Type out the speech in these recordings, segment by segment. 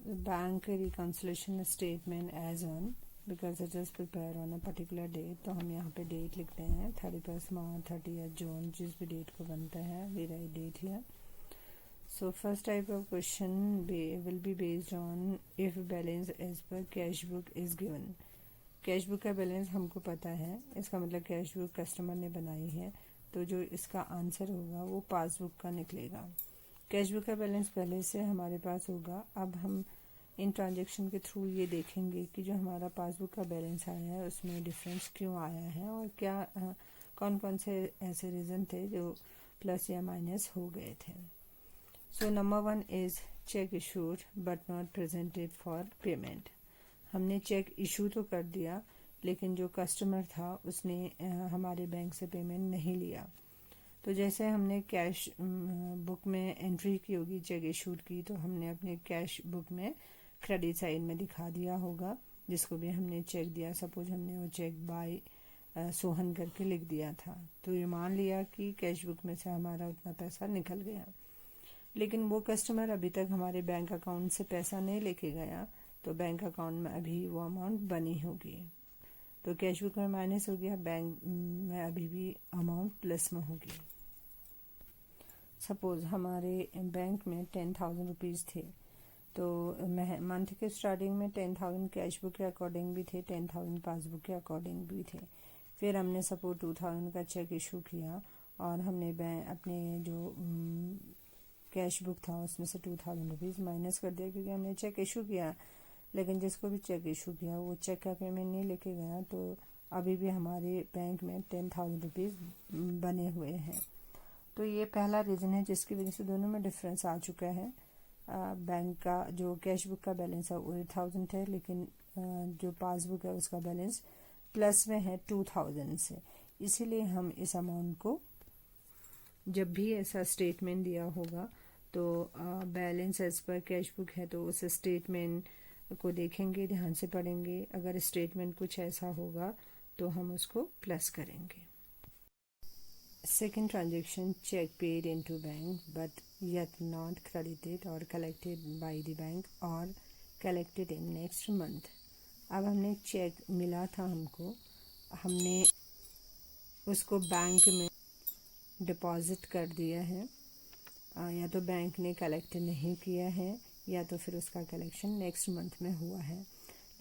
Bank reconciliation statement as on because it is prepare on a particular date, तो हम यहाँ पे date लिखते हैं 31 मार्च, 30 जून, जिस भी डेट को बनता है we write date here. So first type of question will be based on if balance as per cash book is given. Cash book का बैलेंस हमको पता है, इसका मतलब कैश बुक कस्टमर ने बनाई है, तो जो इसका आंसर होगा वो पासबुक का निकलेगा. कैश बुक का बैलेंस पहले से हमारे पास होगा. अब हम इन ट्रांजैक्शन के थ्रू ये देखेंगे कि जो हमारा पासबुक का बैलेंस आया है उसमें डिफरेंस क्यों आया है और क्या कौन कौन से ऐसे रीज़न थे जो प्लस या माइनस हो गए थे. So number 1 is check issued but not presented for payment. हमने चेक इशू तो कर दिया लेकिन जो कस्टमर था उसने हमारे बैंक से पेमेंट नहीं लिया. तो जैसे हमने कैश बुक में एंट्री की होगी चेक इशूड की, तो हमने अपने कैश बुक में क्रेडिट साइड में दिखा दिया होगा जिसको भी हमने चेक दिया. सपोज हमने वो चेक बाय सोहन करके लिख दिया था, तो ये मान लिया कि कैश बुक में से हमारा उतना पैसा निकल गया. लेकिन वो कस्टमर अभी तक हमारे बैंक अकाउंट से पैसा नहीं लेके गया, तो बैंक अकाउंट में अभी वो अमाउंट बनी होगी. तो कैश बुक में माइनस हो गया, बैंक में अभी भी अमाउंट प्लस में होगी. सपोज हमारे बैंक में 10,000 रुपीज़ थे, तो मंथ के स्टार्टिंग में 10,000 कैश बुक के अकॉर्डिंग भी थे, 10,000 पासबुक के अकॉर्डिंग भी थे. फिर हमने सपोज 2,000 का चेक इशू किया और हमने अपने जो कैश बुक था उसमें से 2,000 रुपीज़ माइनस कर दिया क्योंकि हमने चेक इशू किया. लेकिन जिसको भी चेक इशू किया वो चेक का पेमेंट नहीं लेके गया, तो अभी भी हमारे बैंक में 10,000 रुपीज़ बने हुए हैं. तो ये पहला रीज़न है जिसकी वजह से दोनों में डिफरेंस आ चुका है. बैंक का जो कैश बुक का बैलेंस है वो 8,000 है, लेकिन जो पासबुक है उसका बैलेंस प्लस में है 2,000 से. इसीलिए हम इस अमाउंट को जब भी ऐसा स्टेटमेंट दिया होगा तो balance as per cash book है तो उस स्टेटमेंट को देखेंगे, ध्यान से पढ़ेंगे. अगर स्टेटमेंट कुछ ऐसा होगा तो हम उसको प्लस करेंगे. Second transaction cheque paid into bank but yet not credited और कलेक्टेड बाय द बैंक और कलेक्टेड इन नेक्स्ट मंथ. अब हमने चेक मिला था हमको, हमने उसको बैंक में डिपॉजिट कर दिया है, या तो बैंक ने कलेक्ट नहीं किया है या तो फिर उसका कलेक्शन नेक्स्ट मंथ में हुआ है.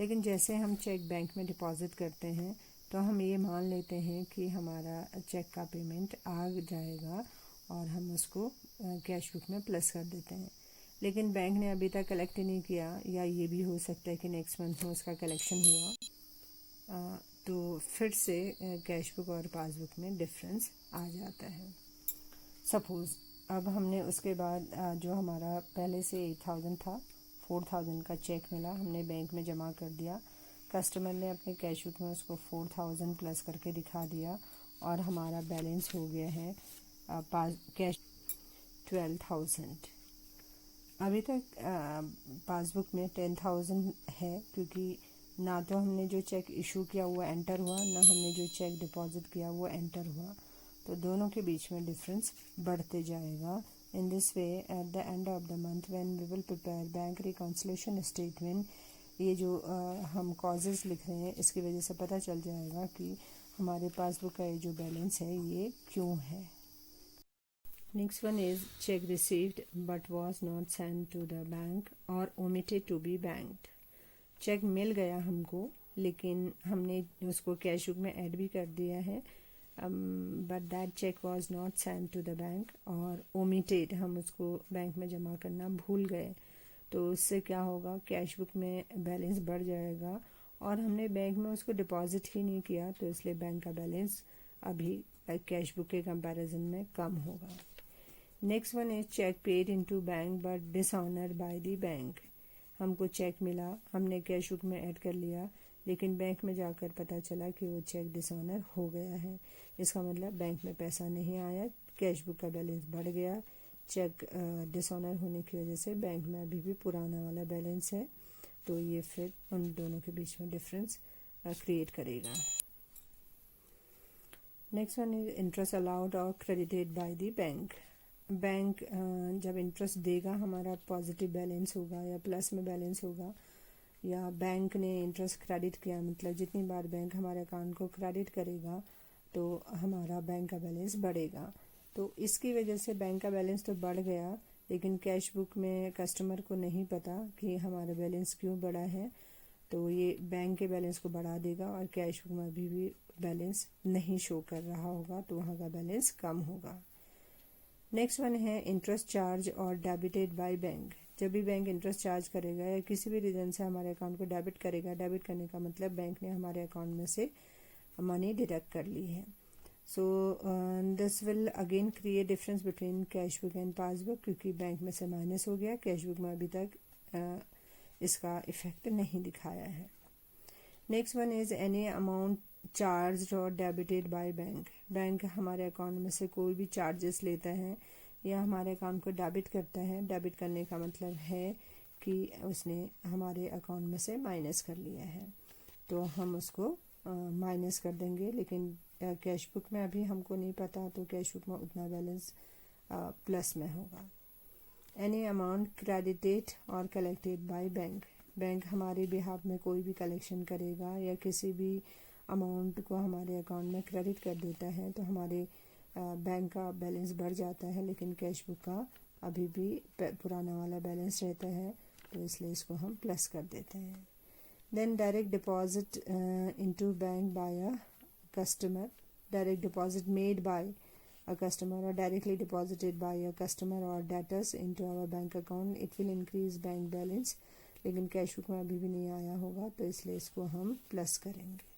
लेकिन जैसे हम चेक बैंक में डिपॉजिट करते हैं तो हम ये मान लेते हैं कि हमारा चेक का पेमेंट आ जाएगा और हम उसको कैश बुक में प्लस कर देते हैं. लेकिन बैंक ने अभी तक कलेक्ट नहीं किया, या ये भी हो सकता है कि नेक्स्ट मंथ में उसका कलेक्शन हुआ, तो फिर से कैश बुक और पासबुक में डिफरेंस आ जाता है. सपोज़ अब हमने उसके बाद जो हमारा पहले से 8,000 था, 4,000 का चेक मिला, हमने बैंक में जमा कर दिया. कस्टमर ने अपने कैश बुक में उसको 4,000 प्लस करके दिखा दिया और हमारा बैलेंस हो गया है कैश 12,000. अभी तक पासबुक में 10,000 है क्योंकि ना तो हमने जो चेक इशू किया वो एंटर हुआ, ना हमने जो चेक डिपॉजिट किया वो एंटर हुआ. तो दोनों के बीच में डिफरेंस बढ़ते जाएगा. In this way at the end of the month when we will prepare bank reconciliation statement, ये जो हम कॉजेज़ लिख रहे हैं इसकी वजह से पता चल जाएगा कि हमारे पासबुक का ये जो बैलेंस है ये क्यों है. Next one is cheque received but was not send to the bank और omitted to be banked. Cheque मिल गया हमको लेकिन हमने उसको कैश बुक में ऐड भी कर दिया है, but that cheque was not send to the bank और ओमिटेड, हम उसको बैंक में जमा करना भूल गए. तो उससे क्या होगा, कैश बुक में बैलेंस बढ़ जाएगा और हमने बैंक में उसको डिपॉजिट ही नहीं किया, तो इसलिए बैंक का बैलेंस अभी कैश बुक के कंपैरिजन में कम होगा. Next one is cheque paid into bank but dishonoured by the bank. हमको चेक मिला, हमने कैश बुक में ऐड कर लिया, लेकिन बैंक में जाकर पता चला कि वो चेक डिसऑनर हो गया है. इसका मतलब बैंक में पैसा नहीं आया, कैश बुक का बैलेंस बढ़ गया. चेक डिसऑनर होने की वजह से बैंक में अभी भी पुराना वाला बैलेंस है, तो ये फिर उन दोनों के बीच में डिफरेंस क्रिएट करेगा. Next one is interest allowed और credited by the bank. Bank जब इंटरेस्ट देगा हमारा पॉजिटिव बैलेंस होगा या प्लस में बैलेंस होगा, या बैंक ने इंटरेस्ट क्रेडिट किया, मतलब जितनी बार बैंक हमारे अकाउंट को क्रेडिट करेगा तो हमारा बैंक का बैलेंस बढ़ेगा। तो इसकी वजह से बैंक का बैलेंस तो बढ़ गया, लेकिन कैश बुक में कस्टमर को नहीं पता कि हमारा बैलेंस क्यों बढ़ा है, तो ये बैंक के बैलेंस को बढ़ा देगा और कैश बुक में अभी भी बैलेंस नहीं शो कर रहा होगा, तो वहाँ का बैलेंस कम होगा। नेक्स्ट वन है इंटरेस्ट चार्ज और डेबिटेड बाय बैंक। जब भी बैंक इंटरेस्ट चार्ज करेगा या किसी भी रीज़न से हमारे अकाउंट को डेबिट करेगा, डेबिट करने का मतलब बैंक ने हमारे अकाउंट में से मनी डिडक्ट कर ली है। So this will again create difference between cash book and passbook, क्योंकि बैंक में से माइनस हो गया, कैश बुक में अभी तक इसका इफेक्ट नहीं दिखाया है। Next one is any amount charge और डेबिटेड बाय बैंक। बैंक हमारे अकाउंट में से कोई भी चार्जेस लेता है या हमारे अकाउंट को डेबिट करता है। डेबिट करने का मतलब है कि उसने हमारे अकाउंट में से माइनस कर लिया है, तो हम उसको माइनस कर देंगे, लेकिन कैश बुक में अभी हमको नहीं पता, तो कैश बुक में उतना बैलेंस प्लस में होगा। एनी अमाउंट क्रेडिटेड और कलेक्टेड बाय बैंक। बैंक हमारे बिहाफ में कोई भी कलेक्शन करेगा या किसी भी अमाउंट को हमारे अकाउंट में क्रेडिट कर देता है, तो हमारे बैंक का बैलेंस बढ़ जाता है, लेकिन कैश बुक का अभी भी पुराना वाला बैलेंस रहता है, तो इसलिए इसको हम प्लस कर देते हैं। Then direct deposit into bank by a customer. Direct deposit made by a customer or directly deposited by a customer or debtors into our bank account, it will increase bank balance। लेकिन cash book में अभी भी नहीं आया होगा, तो इसलिए इसको हम प्लस करेंगे।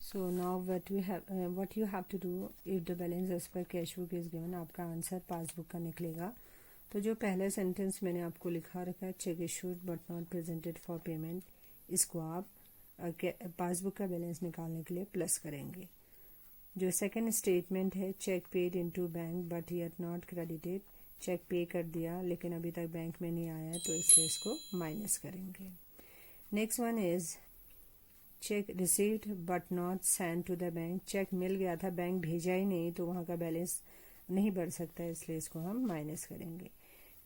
So now what you have to do if the balance as per cash book is given, आपका आंसर पासबुक का निकलेगा। तो जो पहला सेंटेंस मैंने आपको लिखा रखा है, cheque issued but not presented for payment, इसको आप पासबुक का बैलेंस निकालने के लिए प्लस करेंगे। जो सेकंड स्टेटमेंट है, cheque paid into bank but yet not credited, cheque pay कर दिया लेकिन अभी तक बैंक में नहीं आया है, तो इसलिए इसको माइनस करेंगे। Next one is cheque received but not send to the bank. Cheque मिल गया था, बैंक भेजा ही नहीं, तो वहाँ का बैलेंस नहीं बढ़ सकता, इसलिए इसको हम माइनस करेंगे।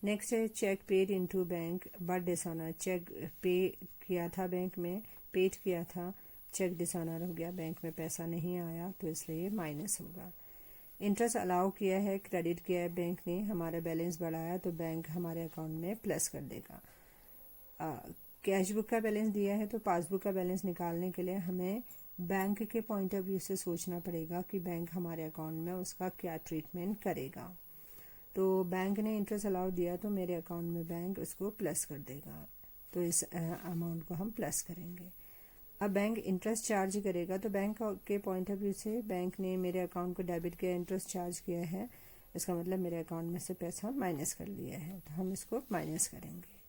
नेक्स्ट है cheque paid into bank but dishonour. Cheque pay किया था, बैंक में पेड किया था, चेक डिसऑनर हो गया, बैंक में पैसा नहीं आया, तो इसलिए ये माइनस होगा। इंटरेस्ट अलाउ किया है, क्रेडिट किया है बैंक ने, हमारा बैलेंस बढ़ाया, तो बैंक हमारे अकाउंट में प्लस कर देगा। कैश बुक का बैलेंस दिया है, तो पासबुक का बैलेंस निकालने के लिए हमें बैंक के पॉइंट ऑफ व्यू से सोचना पड़ेगा कि बैंक हमारे अकाउंट में उसका क्या ट्रीटमेंट करेगा। तो बैंक ने इंटरेस्ट अलाउ दिया, तो मेरे अकाउंट में बैंक उसको प्लस कर देगा, तो इस अमाउंट को हम प्लस करेंगे। अब बैंक इंटरेस्ट चार्ज करेगा, तो बैंक के पॉइंट ऑफ व्यू से बैंक ने मेरे अकाउंट को डेबिट किया, इंटरेस्ट चार्ज किया है, इसका मतलब मेरे अकाउंट में से पैसा माइनस कर लिया है, तो हम इसको माइनस करेंगे।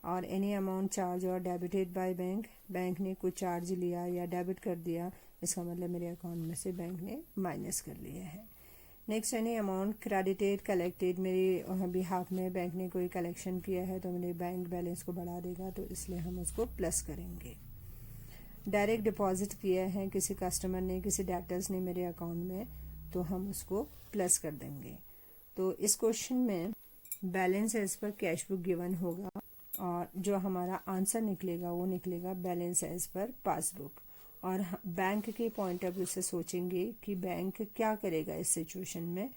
और एनी अमाउंट चार्ज और डेबिटेड बाय बैंक, बैंक ने कुछ चार्ज लिया या डेबिट कर दिया, इसका मतलब मेरे अकाउंट में से बैंक ने माइनस कर लिया है। Next any amount credited collected, मेरे बिहाफ में बैंक ने कोई कलेक्शन किया है, तो मेरे बैंक बैलेंस को बढ़ा देगा, तो इसलिए हम उसको प्लस करेंगे। डायरेक्ट डिपॉजिट किया है किसी कस्टमर ने, किसी डेटर्स ने मेरे अकाउंट में, तो हम उसको प्लस कर देंगे। तो इस क्वेश्चन में balance as per cash book given होगा, और जो हमारा आंसर निकलेगा वो निकलेगा बैलेंस एज पर पासबुक। और बैंक के पॉइंट ऑफ व्यू से सोचेंगे कि बैंक क्या करेगा इस सिचुएशन में,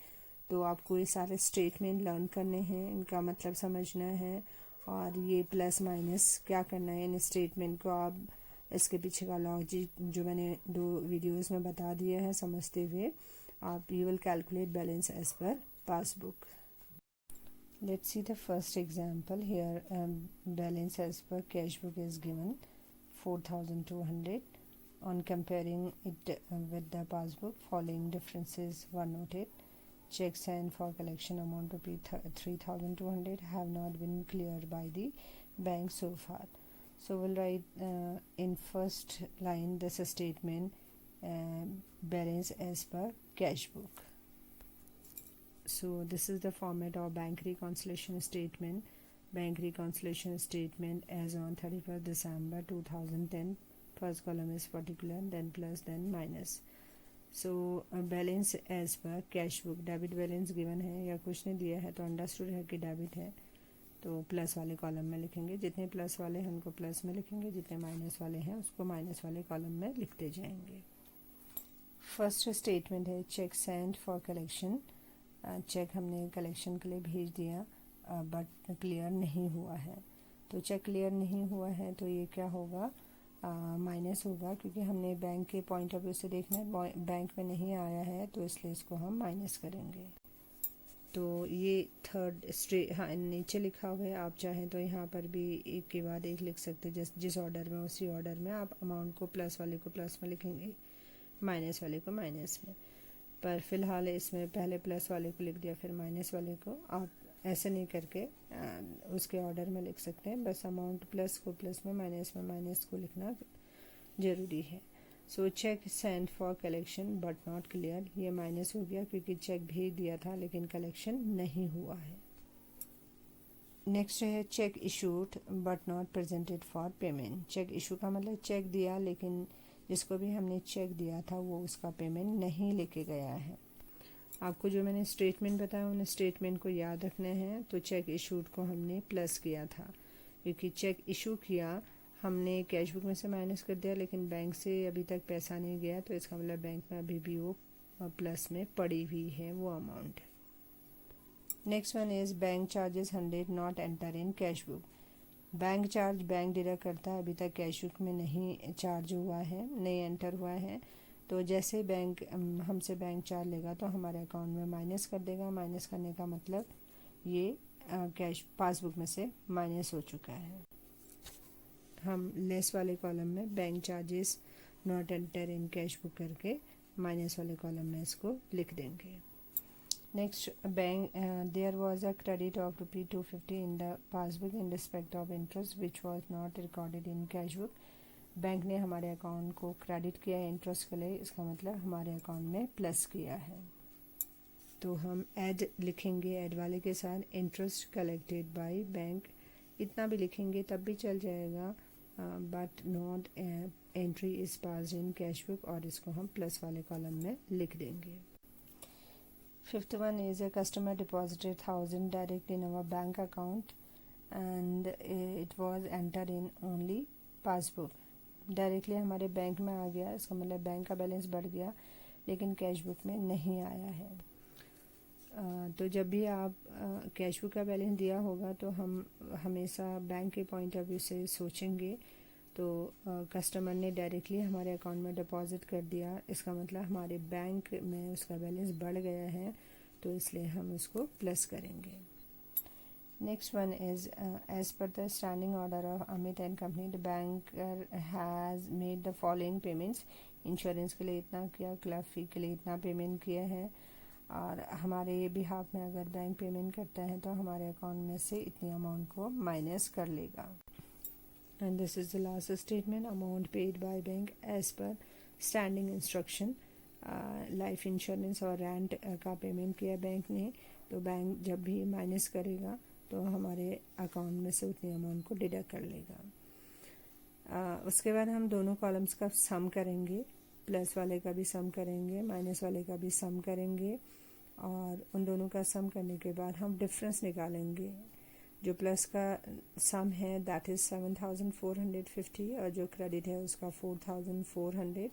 तो आपको ये सारे स्टेटमेंट लर्न करने हैं, इनका मतलब समझना है, और ये प्लस माइनस क्या करना है इन स्टेटमेंट को आप इसके पीछे का लॉजिक जो मैंने 2 वीडियोस में बता दिया है, समझते हुए आप you will calculate balance as per passbook. Let's see the first example here. Balance as per cash book is given 4200। On comparing it with the passbook, following differences were noted. Checks signed for collection amount ₹3,200 have not been cleared by the bank so far. So we'll write in first line this statement, balance as per cash book. So this is the format of bank reconciliation statement. Bank reconciliation statement as on 31st December 2010. First column is particular, then plus, then minus. So balance as per cash book, debit balance given है या कुछ नहीं दिया है तो understood है कि debit है, तो प्लस वाले कॉलम में लिखेंगे। जितने प्लस वाले हैं उनको प्लस में लिखेंगे, जितने माइनस वाले हैं उसको माइनस वाले कॉलम में लिखते जाएंगे। फर्स्ट स्टेटमेंट है cheque sent for collection. Cheque हमने कलेक्शन के लिए भेज दिया बट क्लियर नहीं हुआ है। तो चेक क्लियर नहीं हुआ है तो ये क्या होगा, माइनस होगा, क्योंकि हमने बैंक के पॉइंट ऑफ व्यू से देखना है, बैंक में नहीं आया है तो इसलिए इसको हम माइनस करेंगे। तो ये थर्ड हाँ नीचे लिखा हुआ है, आप चाहें तो यहाँ पर भी एक के बाद एक लिख सकते हैं, जिस ऑर्डर में उसी ऑर्डर में आप अमाउंट को प्लस वाले को प्लस में लिखेंगे, माइनस वाले को माइनस में। पर फिलहाल इसमें पहले प्लस वाले को लिख दिया फिर माइनस वाले को, आप ऐसे नहीं करके उसके ऑर्डर में लिख सकते हैं, बस अमाउंट प्लस को प्लस में माइनस को लिखना ज़रूरी है। So cheque sent for collection but not clear, ये माइनस हो गया क्योंकि चेक भेज दिया था लेकिन कलेक्शन नहीं हुआ है। नेक्स्ट है cheque issued but not presented for payment. Cheque issue का मतलब चेक दिया लेकिन जिसको भी हमने चेक दिया था वो उसका पेमेंट नहीं लेके गया है। आपको जो मैंने स्टेटमेंट बताया उन स्टेटमेंट को याद रखना है। तो चेक इशूड को हमने प्लस किया था क्योंकि चेक इशू किया हमने कैश बुक में से माइनस कर दिया लेकिन बैंक से अभी तक पैसा नहीं गया, तो इसका मतलब बैंक में अभी भी वो प्लस में पड़ी हुई है वो amount. Next one is bank charges 100 not enter in cash book. Bank charge bank deduct करता है, अभी तक कैश बुक में नहीं चार्ज हुआ है, नहीं एंटर हुआ है। तो जैसे बैंक हमसे बैंक चार्ज लेगा तो हमारे अकाउंट में माइनस कर देगा। माइनस करने का मतलब ये कैश पासबुक में से माइनस हो चुका है। हम लेस वाले कॉलम में bank charges not enter in cash book करके माइनस वाले कॉलम में इसको लिख देंगे। Next, bank there was a credit of ₹250 in the passbook in respect of interest which was not recorded in cash book. Bank ने हमारे account को credit किया है इंटरेस्ट के लिए, इसका मतलब हमारे अकाउंट में प्लस किया है। तो हम ऐड लिखेंगे, ऐड वाले के साथ इंटरेस्ट कलेक्टेड बाय बैंक, इतना भी लिखेंगे तब भी चल जाएगा, but not entry is pass in cash book, और इसको हम प्लस वाले कॉलम में लिख देंगे। Fifth one is a customer deposited 1000 direct in our bank account and it was enter in only passbook. Directly हमारे बैंक में आ गया, इसका मतलब बैंक का बैलेंस बढ़ गया लेकिन कैश बुक में नहीं आया है। तो जब भी आप कैश बुक का बैलेंस दिया होगा तो हम हमेशा बैंक के पॉइंट ऑफ व्यू से सोचेंगे। तो कस्टमर ने डायरेक्टली हमारे अकाउंट में डिपॉजिट कर दिया, इसका मतलब हमारे बैंक में उसका बैलेंस बढ़ गया है, तो इसलिए हम उसको प्लस करेंगे। Next one is as per the standing order of Amit and company the banker has made the following payments. Insurance के लिए इतना किया, क्लब फी के लिए इतना पेमेंट किया है, और हमारे बिहाफ में अगर बैंक पेमेंट करता है तो हमारे अकाउंट में से इतनी अमाउंट को माइनस कर लेगा। And this is the last statement, amount paid by bank as per standing instruction. Life insurance और रेंट का पेमेंट किया बैंक ने, तो बैंक जब भी माइनस करेगा तो हमारे अकाउंट में से उतनी अमाउंट को डिडक्ट कर लेगा। उसके बाद हम दोनों कॉलम्स का सम करेंगे, प्लस वाले का भी सम करेंगे, माइनस वाले का भी सम करेंगे, और उन दोनों का सम करने के बाद हम डिफरेंस निकालेंगे। जो प्लस का सम है दैट इज़ 7450, और जो क्रेडिट है उसका 4400।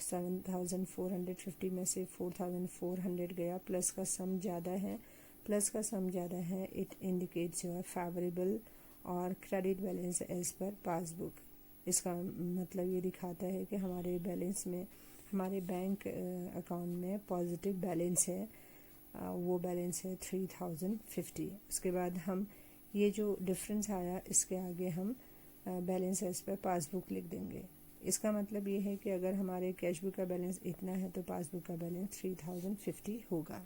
7450 में से 4400 गया, प्लस का सम ज़्यादा है, प्लस का सम ज़्यादा है, it indicates your favourable or credit balance as per passbook. इसका मतलब ये दिखाता है कि हमारे बैलेंस में, हमारे बैंक अकाउंट में पॉजिटिव बैलेंस है, वो बैलेंस है 3050। उसके बाद हम ये जो डिफरेंस आया इसके आगे हम बैलेंस एज पर पासबुक लिख देंगे। इसका मतलब ये है कि अगर हमारे कैश बुक का बैलेंस इतना है तो पासबुक का बैलेंस 3050 होगा।